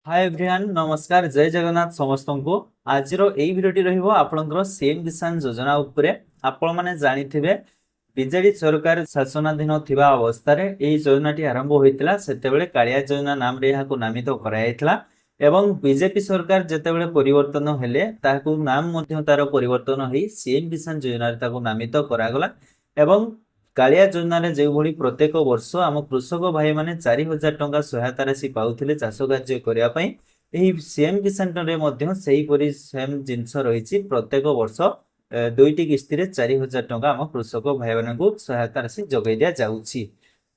Hi everyone नमस्कार जय जगन्नाथ समस्त को आज भिडियोटी रहा सीएम किसान योजना उपरे आपण माने जानिथिबे बीजेडी सरकार शासनाधीन थिबा अवस्था योजना आरंभ होइतिला सेतेबेले कालिया योजना नाम रे याकू नामित कराइथिला एवं बीजेपी सरकार जेतेबेले परिवर्तन हेले ताकू नाम मध्य तार परिवर्तन होई सीएम किसान योजना रे ताकू नामित करागला एवं कालिया योजना जो भली प्रत्येक वर्ष आम कृषक भाई माने 4000 टंका सहायता राशि पाउथिले चाष कार्य करिया पई एही सीएम किसान रे मध्य सेही परि सेम जिंस रहिछि प्रत्येक वर्ष दुईटी किस्ती रे 4000 टंका आम कृषक भाई माने को सहायता राशि जगै दिया जाउछि।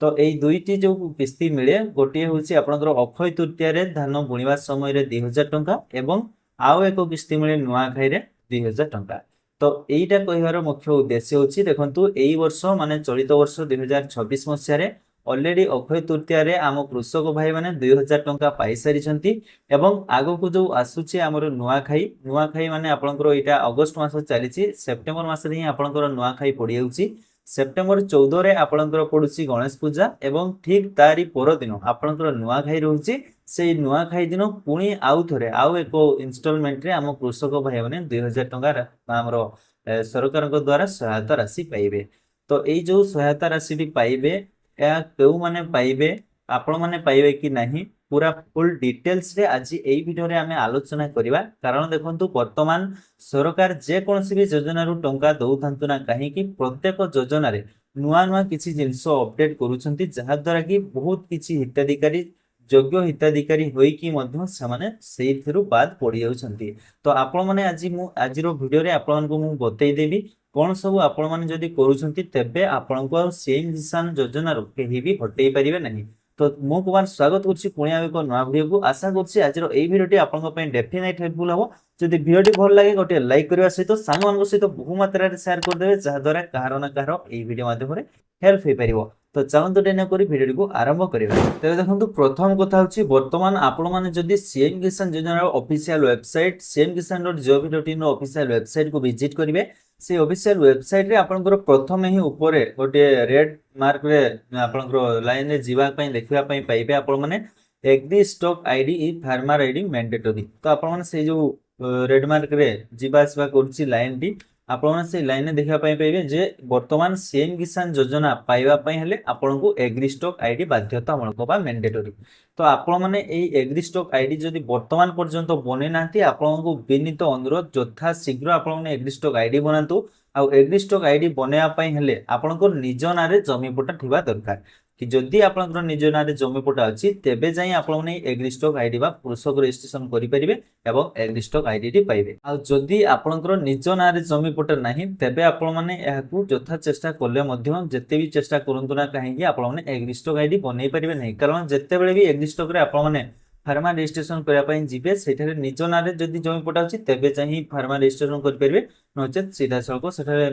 तो एही दुईटी जो किस्ती मिले गोटे होछि आपनकर अक्षय तृतीया रे धान बुणिबा समय रे 2000 टंका एवं आउ एक किस्ती मिले नुआखाई रे 2000 टंका। तो यहीटा कहबार मुख्य उद्देश्य होछि देखंतु एई वर्ष माने चलित वर्ष 2026 मसिया रे ऑलरेडी अक्षय तृतीया रे आम कृषक भाई माने 2000 टंका पाई सारिछंती एवं आगो को जो आसुछि हमर नुआखाई माने आपनकर एटा अगस्त मास चलीछि सेप्टेम्बर मास रे आपनकर नुआखाई पड़ी जाउछि सेप्टेम्बर 14 रे आपनकर पडुछि गणेश पूजा एवं ठीक तारी पर दिन आपनकर नुआखाई रहउछि से नुआखाई दिन पुणी आउ थरे आउ एक इन्स्टॉलमेंट रे आम कृषक भाई माने 2000 टंका हमर सरकार द्वारा सहायता राशि पाइबे। तो यही जो सहायता राशि भी पाइबे या केउ माने पाइबे आपण माने पाइबे कि नहीं पूरा फुल डिटेल्स रे आज एई वीडियो रे हमें आलोचना करिवा कारण देखंतु वर्तमान सरकार जे कोनसी भी योजना रु टंका दउथांतु ना काहे कि प्रत्येक योजना रे नुआ नुआ किछि जिंस अपडेट करूछंती जहा द्वारा कि बहुत किछि हिताधिकारी योग्य हिताधिकारी होई कि मध्य समाने सेइथिरु बाद पड़ी जाउछंती। तो आपण माने आज वीडियो रे आपण मानकु मु बतै देबी कोन सब आपण माने जदी करूछंती तेबे आपण को सीएम किसान योजना रो केही भी हटै परिबे नहीं। तो मु कुमार स्वागत करछि पुणी एक नया वीडियो को आशा करछि आज एई वीडियोटी आपण पई डेफिनेट हेल्पफुल हबो। जदी वीडियोटी भल लागे गोटे लाइक करबा सहित सांग मानक सहित बहु मात्रा रे शेयर कर देबे जहा द्वारा कहारो ना कहारो एई वीडियो माध्यम रे हेल्प होई परिबो। तो चलंतु डेना करी वीडियो को आरंभ करिबा। तेबे देखंतु प्रथम कथा होछि वर्तमान आपण माने जदी सीएम किसान योजना रो ऑफिशियल वेबसाइट cmkisan.gov.in रो ऑफिशियल वेबसाइट को विजिट करिवे से ऑफिशियल वेबसाइट रे आपनकर प्रथम ही ऊपर गोटे रेड मार्क रे आपनकर लाइन रे जीवा पई देखिबा पई पाइबे आपण माने एग्री स्टॉक आईडी इ फार्मर आईडी मैंडेटरी। तो आपण माने से जो रेड मार्क रे जीवा आसबा करछि लाइन टी आपण माने से लाइन रे देखिबा पई पाइबे जे वर्तमान सीएम किसान योजना पाइबा पई हेले आपण को एग्री स्टॉक आईडी बाध्यतामूलक बा मैंडेटरी। तो आपण माने एई एग्री स्टॉक आईडी जदी वर्तमान पर्यंत बने नांती आपण को विनीत अनुरोध यथा शीघ्र आपण माने एग्री स्टॉक आईडी बनांतु आ एग्री स्टॉक आईडी बनेया पई हेले आपण को निज नारे जमी पट्टा थिबा दरकार कि जदि आपनकर निज नारे जमी पट्टा अछि तेबे जाई आपण माने एग्री स्टॉक आईडी बा कृषक रजिस्ट्रेशन करि परिबे एवं एग्री स्टॉक आईडी टी पाइबे। आ जदि आपनकर निज नारे जमी पट्टा नाही तेबे आपण माने याकू यथा चेष्टा करले मध्य जते भी चेष्टा करंतु ना काहे कि आपण माने एग्री स्टॉक आईडी बनै परिबे नहीं कारण जते बेले भी एग्री स्टॉक रे आपण माने फार्मा रजिस्ट्रेशन करिया पई जिबे सेठारे निज नारे जदि जमी पट्टा अछि तेबे चाहि फार्मा रजिस्ट्रेशन करि परिबे नचेत सीधा सळको सेठारे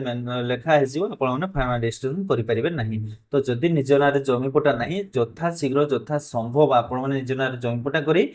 लेखा हेजिबो आपण माने फार्मा रजिस्ट्रेशन करि परिबे नहीं। तो जदि निज नारे जमी पट्टा नाही यथा शीघ्र यथा संभव आपण माने निज नारे जमी पट्टा करी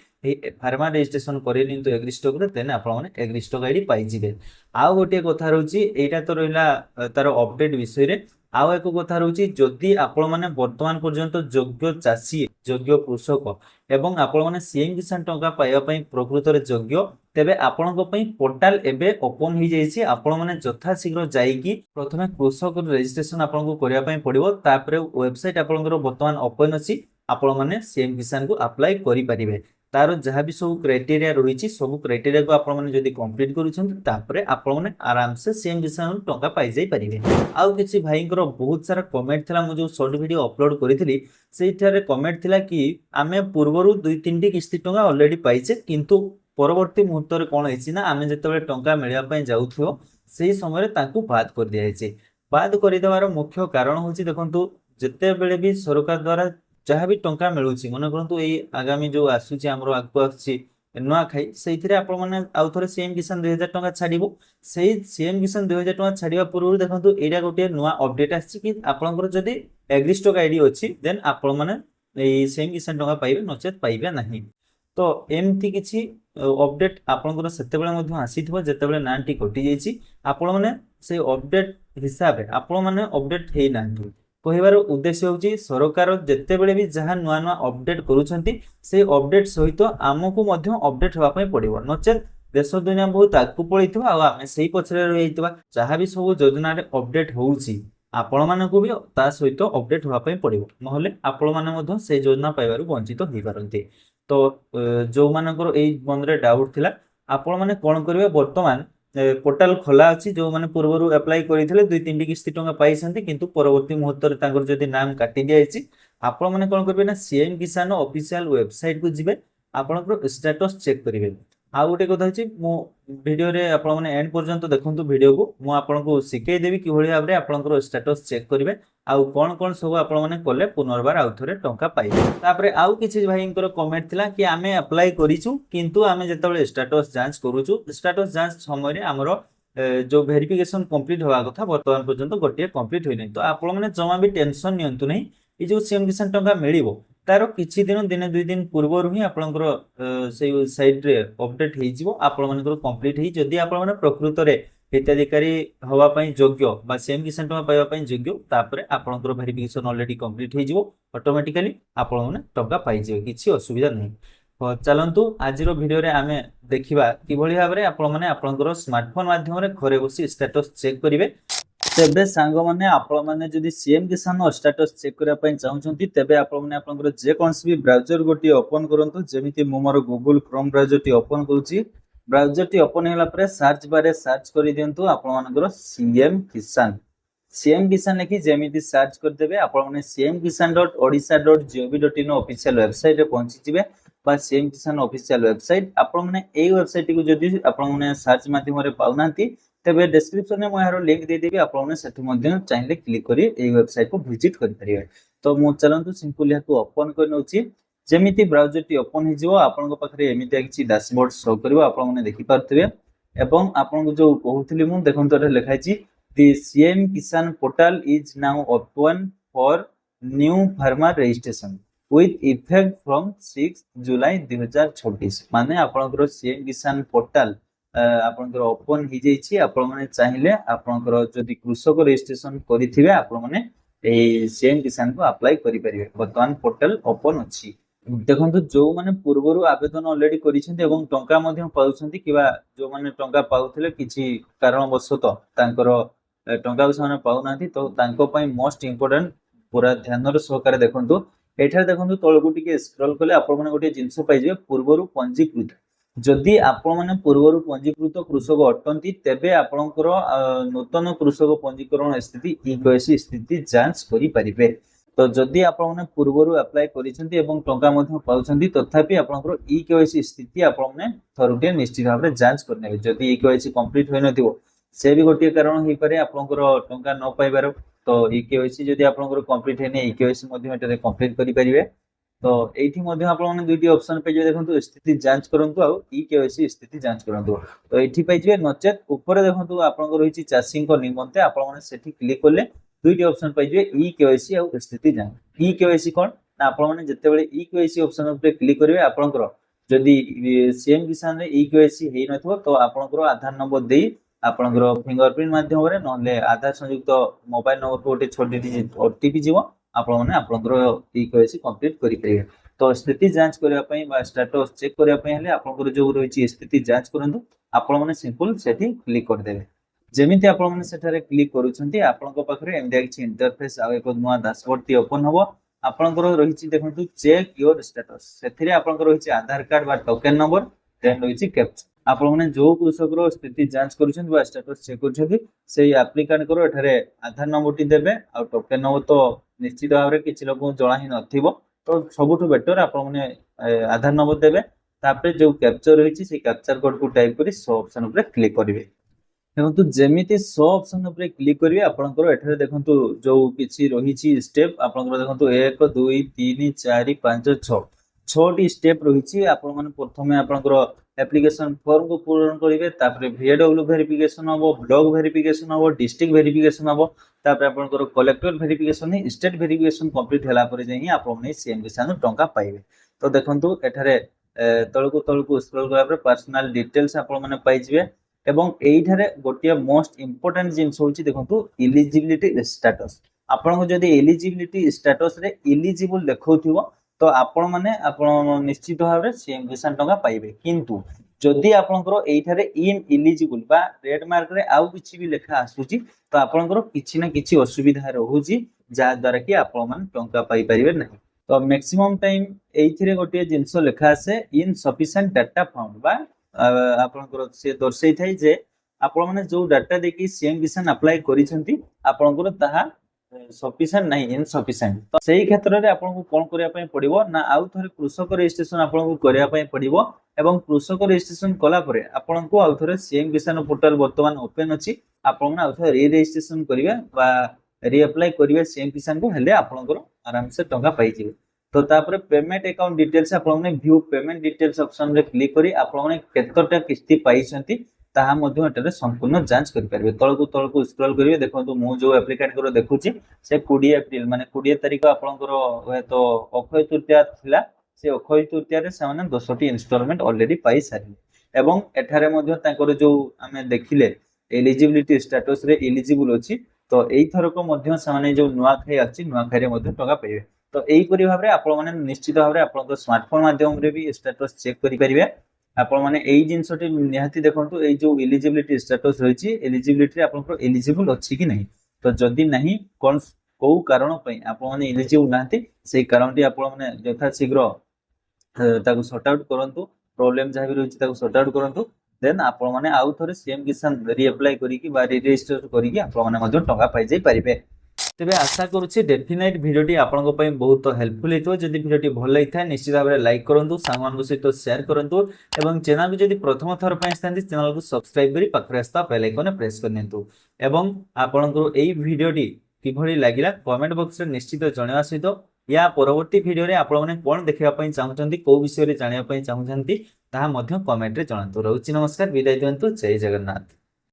फार्मा रजिस्ट्रेशन करि निंतु एग्री स्टॉक रे तेने आपण माने एग्री स्टॉक आईडी पाई जिबे। आ गोटे कथा रहउची एटा तो रहिला तार अपडेट विषय रे आउ एक कथा रहउची जदि आपण माने वर्तमान पर्यंत योग्य चासी योग्य कृषक एवं आपण माने सीएम किसान टंका पाइबा पई प्रकृत रे योग्य तेबे आपणक पई पोर्टल एबे ओपन हो जाइछि आपण माने यथा शीघ्र जाईकी प्रथमे कृषक रजिस्ट्रेशन आपनको करिया पई पड़िबो तापरे वेबसाइट आपनकर वर्तमान ओपन अछि आपण माने सीएम किसान को अप्लाई करि परिबे तार जहाँ भी सब क्राइटेरिया रही सब क्राइटेरिया को आपण माने जदी कंप्लीट करूछन तापरे आपण माने आराम से सीएम किसान टंका पाई जाई परिबे। आउ किछि भाईंकर बहुत सारा कमेंट थिला मु जो शॉर्ट वीडियो अपलोड करिथिली सेठारे कमेंट थिला कि आमे पूर्वरु 2-3 टी किस्ती टंका ऑलरेडी पाइचे किंतु परवर्ती मुहूर्त रे कोन हैछि ना आमे जेतेबेले टंका मिलिया पई जाउथियो सेही समय रे ताकू बाद कर दिया हैछि। बाद करि देवार मुख्य कारण होछि देखंतु जेतेबेले भी सरकार द्वारा जहाँ भी टंका मिलूची मन करंतु एई आगामी जो आसुची हमरो आगु आछि नुआ खाई सेइथिरे आपण माने आउ थरे सीएम किसान 2000 टंका छाडिबो सेई सीएम किसान 2000 टंका छाडिबा पूर्व देखंतु एडा गोटे नुआ अपडेट आछि कि आपनकर जदी एग्री स्टॉक आईडी अछि देन आपण माने एई सीएम किसान टंका पाइबे नचेत पाइबे नाही। तो एमती किछि अपडेट आपनकर सेतेबेले मध्य आसीथिबो जेतेबेले नांटी कटि जाईछि आपण माने से अपडेट हिसाब रे आपण माने अपडेट हेइ नांती କହିବାର ଉଦ୍ଦେଶ୍ୟ ହେଉଛି ସରକାର ଯେତେବେଳେ ବି ଯାହା ନୂଆ ନୂଆ ଅପଡେଟ୍ କରୁଛନ୍ତି ସେଇ ଅପଡେଟ୍ ସହିତ ଆମକୁ ମଧ୍ୟ ଅପଡେଟ୍ ହେବା ପାଇଁ ପଡ଼ିବ, ନଚେତ୍ ଦେଶ ଦୁନିଆ ବହୁତ ଆଗକୁ ପଳେଇଥିବା ଆଉ ଆମେ ସେଇ ପଛରେ ରହିଯାଇଥିବା। ଯାହା ବି ସବୁ ଯୋଜନାରେ ଅପଡେଟ୍ ହେଉଛି ଆପଣମାନଙ୍କୁ ବି ତା ସହିତ ଅପଡେଟ୍ ହେବା ପାଇଁ ପଡ଼ିବ, ନହେଲେ ଆପଣମାନେ ମଧ୍ୟ ସେଇ ଯୋଜନା ପାଇବାରୁ ବଞ୍ଚିତ ହେଇପାରନ୍ତି। ତ ଯେଉଁମାନଙ୍କର ଏଇ ମନରେ ଡାଉଟ୍ ଥିଲା ଆପଣମାନେ କ'ଣ କରିବେ, ବର୍ତ୍ତମାନ পোর্টাল খোলা ଅଛି। ଯେଉଁମାନେ ପୂର୍ବରୁ ଆପ୍ଲାଏ କରିଥିଲେ 2-3ଟି କିସ୍ତି ଟଙ୍କା ପାଇଛନ୍ତି, କିନ୍ତୁ ପରବର୍ତ୍ତୀ ମୁହୂର୍ତ୍ତରେ ତାଙ୍କର ଯଦି ନାମ କାଟି ଦିଆଯାଇଛି ଆପଣମାନେ କ'ଣ କରିବେ ନା ସିଏମ୍ କିଷାନ ଅଫିସିଆଲ ୱେବସାଇଟକୁ ଯିବେ, ଆପଣଙ୍କର ଷ୍ଟାଟସ୍ ଚେକ୍ କରିବେ। ଆଉ ଗୋଟେ କଥା ହେଉଛି ମୁଁ ଭିଡ଼ିଓରେ ଆପଣମାନେ ଏଣ୍ଡ ପର୍ଯ୍ୟନ୍ତ ଦେଖନ୍ତୁ ଭିଡ଼ିଓକୁ, ମୁଁ ଆପଣଙ୍କୁ ଶିଖେଇଦେବି କିଭଳି ଭାବରେ ଆପଣଙ୍କର ଷ୍ଟାଟସ୍ ଚେକ୍ କରିବେ ଆଉ କ'ଣ କ'ଣ ସବୁ ଆପଣମାନେ କଲେ ପୁନର୍ବାର ଆଉ ଥରେ ଟଙ୍କା ପାଇବେ। ତାପରେ ଆଉ କିଛି ଭାଇଙ୍କର କମେଣ୍ଟ ଥିଲା କି ଆମେ ଆପ୍ଲାଏ କରିଛୁ କିନ୍ତୁ ଆମେ ଯେତେବେଳେ ଷ୍ଟାଟସ୍ ଯାଞ୍ଚ କରୁଛୁ ଷ୍ଟାଟସ୍ ଯାଞ୍ଚ ସମୟରେ ଆମର जो भेरिफिकेशन कंप्लीट होगा कथा वर्तमान पर्यंत गोटे कंप्लीट होई तो आपने जमा भी टेंशन नियंतु नहीं। ये जो सीएम किसान टंका मिलिबो तार किछि दिन दिने 2 दिन पूर्व ही आपनकर से साइट रे अपडेट हे जिवो आपन मानकर कंप्लीट हे जदी आपन माने प्रकृत रे हिताधिकारी हवा पई योग्य बा सीएम किसान टंका पाइबा पई योग्य तापरे आपनकर भेरिफिकेशन ऑलरेडी कंप्लीट हे जिवो ऑटोमेटिकली आपन माने टंका पाइ जिवो किछि असुविधा नहीं। चलतु आज भिडियो रे आमे देखिबा किभଳି भाबरे आपण माने आपनकर स्मार्टफोन माध्यम रे घरे बसी स्टेटस चेक करिवे। तेबे सांग माने आपण माने जदी सीएम किसान स्टेटस चेक करिया पई चाहउछंती तेबे आपण माने आपनकर जे कोनसी भी ब्राउजर गोटी ओपन करंतु जेमिति मो मोर गूगल क्रोम ब्राउजर टी ओपन करूची। ब्राउजर टी ओपन होला परे सर्च बार रे सर्च करि दियंतु आपण मानकर सीएम किसान लिखि जेमिति सर्च कर देबे आपण माने cmkisan.odisha.gov.in ऑफिशियल वेबसाइट रे पहुंची जिवे बा सीएम किसान ऑफिशियल वेबसाइट आपण माने एई वेबसाइट को जदी आपण माने सर्च माध्यम रे पाउनांती तेबे डिस्क्रिप्शन में मोहारो लिंक दे देबी आपण माने सेठी मध्ये चाहिले क्लिक करी एई वेबसाइट को विजिट करि परिबे। तो मु चलंतु सिंपल याको ओपन कर नउची जेमिति ब्राउजर टी ओपन हे जिवो आपण को पाखरे एमिति किछि डैशबोर्ड शो करबो आपण माने देखि पारथिबे एवं आपण को जो कहउथिली मु देखंतो रे लिखाइछि The CM Kisan portal is now open for new farmer registration with effect from 6 July 2026 माने आपनकर CM Kisan portal आपनकर ओपन हि जैछि आपण माने चाहिले आपनकर जदि कृषक रजिस्ट्रेशन करिथिबे आपण माने ए CM Kisan को अप्लाई करि परिबे। वर्तमान पोर्टल ओपन अछि देखंतु जो माने पूर्वरु आवेदन ऑलरेडी करिसेंती एवं टंका मध्ये पाउछंती किबा जो माने टंका पाउथिले किछि कारणवशत तांकर टंका से पाऊना तो तांको पई मोस्ट इंपोर्टेंट पूरा ध्यान सहकार देखंतु एठार देखंतु तळकु टिके स्क्रॉल कले आपण माने गोटे जिंस पाइ जे पूर्वरु पंजीकृत जदि आपण माने पूर्वरु पंजीकृत कृषक अटंती तेबे आपणकर नूतन कृषक पंजीकरण स्थिति ईकेवाईसी स्थिति जांच करि परिबे। तो जदि आपण माने पूर्वरु अप्लाई करिसेंती एवं टंका मध्ये पाउछंती तथापि आपणकर ईकेवाईसी स्थिति आपण माने थरुटे निश्चित भाबरे जांच करनेबे। जदि ईकेवाईसी कंप्लीट होय नथिबो से भी गोटे कारण हो पारे आपनकर टंका न पाइबार तो ईकेवाईसी जदि आपनकर कंप्लीट हेने ईकेवाईसी मध्ये एटारे कंप्लीट करि परिबे। तो एठी मध्ये आपण माने दुईटी ऑप्शन पे जे देखंतु स्थिति जांच करंतु आ ईकेवाईसी स्थिति जांच करंतु तो एठी पाइ जे नचेत ऊपर देखंतु आपनकर रहिछि चाषी को निमंते आपण माने सेठी क्लिक करले दुईटी ऑप्शन पाइ जे ईकेवाईसी आ स्थिति जांच। ईकेवाईसी कोन ना आपण माने जते बेले ईकेवाईसी ऑप्शन ऊपर क्लिक करिवे आपनकर जदि सीएम किसान रे ईकेवाईसी हेइ नथबो तो आपनकर आधार नंबर देई आपनकर फिंगरप्रिंट माध्यम रे नले आधार संयुक्त मोबाइल नंबर को गोटे छोटी डिजिट ओटीपी जीवो आपण माने आपनकर ईकेवाईसी कंप्लीट करि परिबे। तो स्थिति जांच करिया पई बा स्टेटस चेक करिया पई हले आपनकर जो रहिछि स्थिति जांच करंतु आपण माने सिंपल सेठी क्लिक कर देबे। जेमिति आपण माने सेठारे क्लिक करूछंती आपनक पाखरे एंडिया किछि इंटरफेस आ एको नुवा डैशबोर्ड टी ओपन हबो। आपनकर रहिछि देखंतु चेक योर स्टेटस सेथिरे आपनकर रहिछि आधार कार्ड बा टोकन नंबर देन रहिछि कैप्चा आपण माने जो कृषक रो स्थिति जांच करूछन बा स्टेटस चेक करूछथि सेही एप्लिकेंट करो एठारे आधार नंबर टी देबे आ टोकन नंबर तो निश्चित भाबरे किछि लोक जणा ही नथिबो तो सबुठु बेटर आपण माने आधार नंबर देबे तापरे जो कैप्चर रहिछि से कैप्चर कोड को टाइप करी सो ऑप्शन ऊपर क्लिक करिवे। देखंतु जेमिति सो ऑप्शन ऊपर क्लिक करिवे आपनकर एठारे देखंतु जो किछि रहिछि स्टेप आपनकर देखंतु 1 2 3 4 5 6 6टी स्टेप रहिछि आपण माने प्रथमे आपनकर एप्लिकेशन फॉर्म को पूर्ण करिवे तापरे VAW वेरिफिकेशन हबो ब्लॉक वेरिफिकेशन हबो डिस्ट्रिक्ट वेरिफिकेशन हबो तापरे आपनकर कलेक्टर वेरिफिकेशन ही स्टेट वेरिफिकेशन कंप्लीट होला परे जेही आपण ने सीएम किसान टंका पाइबे। तो देखंतु एठारे तळकु स्क्रॉल करा परे पर्सनल डिटेल्स आपण माने पाइ जिवे एवं एइठारे गोटिया मोस्ट इंपोर्टेंट जिंस होछि देखंतु एलिजिबिलिटी स्टेटस ଆପଣଙ୍କୁ ଯଦି ଏଲିଜିବିଲିଟି ଷ୍ଟାଟସ୍ ରେ ଏଲିଜିବୁଲ ଦେଖଉଥିବ ତ ଆପଣ ମାନେ ଆପଣ ନିଶ୍ଚିତ ଭାବରେ ସିଏମ କିଷାନ ଟଙ୍କା ପାଇବେ। କିନ୍ତୁ ଯଦି ଆପଣଙ୍କର ଏଇଠାରେ ଇନ୍ ଏଲିଜିବୁଲ ବା ରେଡ ମାର୍କ ରେ ଆଉ କିଛି ବି ଲେଖା ଆସୁଛି ତ ଆପଣଙ୍କର କିଛି ନା କିଛି ଅସୁବିଧା ରହୁଛି ଯାହା ଦ୍ୱାରା କି ଆପଣ ମାନେ ଟଙ୍କା ପାଇପାରିବେ ନାହିଁ। ତ ମ୍ୟାକ୍ସିମମ୍ ଟାଇମ ଏଇଥିରେ ଗୋଟିଏ ଜିନିଷ ଲେଖା ଆସେ ଇନସଫିସିଏଣ୍ଟ ଡାଟା ଫାଉଣ୍ଡ ବା ଆପଣଙ୍କର ସେ ଦର୍ଶାଇଥାଏ ଯେ ଆପଣ ମାନେ ଯୋଉ ଡାଟା ଦେଇକି ସିଏମ କିଷାନ ଆପ୍ଲାଏ କରିଛନ୍ତି ଆପଣଙ୍କର ତାହା ସଫିସିଏଣ୍ଟ ନାହିଁ ଇନସଫିସିଏଣ୍ଟ। ତ ସେଇ କ୍ଷେତ୍ରରେ ଆପଣଙ୍କୁ କଣ କରିବା ପାଇଁ ପଡିବ ନା ଆଉ ଥରେ କୃଷକ ରେଜିଷ୍ଟ୍ରେସନ ଆପଣଙ୍କୁ କରିବା ପାଇଁ ପଡିବ ଏବଂ କୃଷକ ରେଜିଷ୍ଟ୍ରେସନ କଲା ପରେ ଆପଣଙ୍କୁ ଆଉ ଥରେ ସିଏମ କିଷାନ ପୋର୍ଟାଲ ବର୍ତ୍ତମାନ ଓପେନ ଅଛି ଆପଣ ଆଉ ଥରେ ରି ରେଜିଷ୍ଟ୍ରେସନ କରିବେ ବା ରିଆପ୍ଲାଏ କରିବେ ସିଏମ କିଷାନ କୁ ହେଲେ ଆପଣଙ୍କର ଆରାମସେ ଟଙ୍କା ପାଇଯିବେ। तो तापर पेमेंट अकाउंट डिटेल्स आपण ने व्यू पेमेंट डिटेल्स ऑप्शन रे क्लिक करी आपण ने केतटा किस्ती पाइछंती ताहा मध्ये एटारे संपूर्ण जांच करि परबे। तळकु स्क्रॉल करिवे देखंतु मु जो एप्लिकेंट करो देखुची से 20 एप्रिल माने 20 तारिख आपनकर तो अक्षय तृतीया थिला से अक्षय तृतीया रे से माने 10 टी इंस्टॉलमेंट ऑलरेडी पाई सारी एवं एठारे मध्ये तांकर जो हमें देखिले एलिजिबिलिटी स्टेटस रे एलिजिबल अछि तो एई थरको मध्ये से माने जो नुवा खाई अछि नुवा खाई रे मध्ये टका पाइबे। तो यहीपरि भाव में आपण निश्चित भाव में आप स्मार्टफोन माध्यम रे भी स्टेटस चेक करेंगे। आपण मैंने यही जिनसटी निहाती देखो ये जो एलिजिबिलिटी स्टेटस रही एलिजिबिलिटी आपन एलिजिबल अच्छी कि नहीं तो जदि नहीं कौन कौ कारण आपण एलिजिबल ना से कारण आपने यथाशीघ्र सॉर्ट आउट करूँ प्रोब्लेम जहाँ भी रही सॉर्ट आउट करूँ देन आपण मैंने आउ थे सीएम किसान रिअप्लाई करी रजिस्टर करके टंका पाई जाई पारिबे। तेबे आशा करुच्ची डेफिनेट भिडियोटी आपनको पई बहुत हेल्पफुल हेतु जदि भिडियोटी भल लगिथा निश्चित भाव में लाइक करंतु सामान सहित शेयर करंतु एवं चैनल को जदि प्रथम थर पई आस्थांती चैनल को सब्सक्राइब करी पाखरे आस्था बेल आइकन प्रेस करनियंतु एवं आपनको एई भिडियोटी किभଳି लागिला कमेंट बॉक्स रे निश्चित जणावा सहित या परवर्ती भिडियो रे आपण माने कोन देखिबा पई चाहुचंती को विषय रे जानिबा पई चाहुचंती ताहा मध्य कमेंट रे जणांतु। रहउची नमस्कार विदाय दियंतु जय जगन्नाथ।